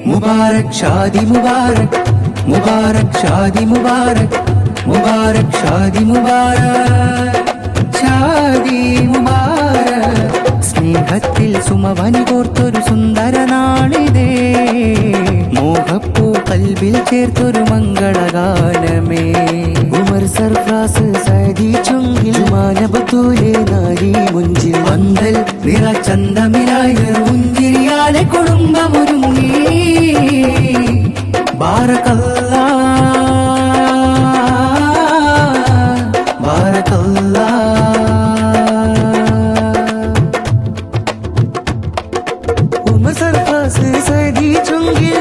മുബാരക് ഷാദി മുബാരക്, മുബാരക് ഷാദി മുബാരക്, മുബാരക് ഷാദി മുബാരക്, ഷാദി മുബാരക്. സ്നേഹത്തിൽ സുമവനി കോർത്തൊരു സുന്ദര നാളിതേ, മോഹപ്പൂ കൽബിൽ ചേർത്തൊരു മംഗളഗാനമേ. ഉമർ സർഫ്രാസ് സൈദി ചുങ്കിൽ മാനബത്തൂലെ നാരി മുഞ്ചിൽ പന്തൽ നിറചന്തമിലായ മുഞ്ചിരിയാലെ കുടുംബമൊരുങ്ങി. ബാരക്കല്ലാ ബാരക്കല്ലാ. ഉമർ സർഫ്രാസ് സൈദി ചുങ്കിൽ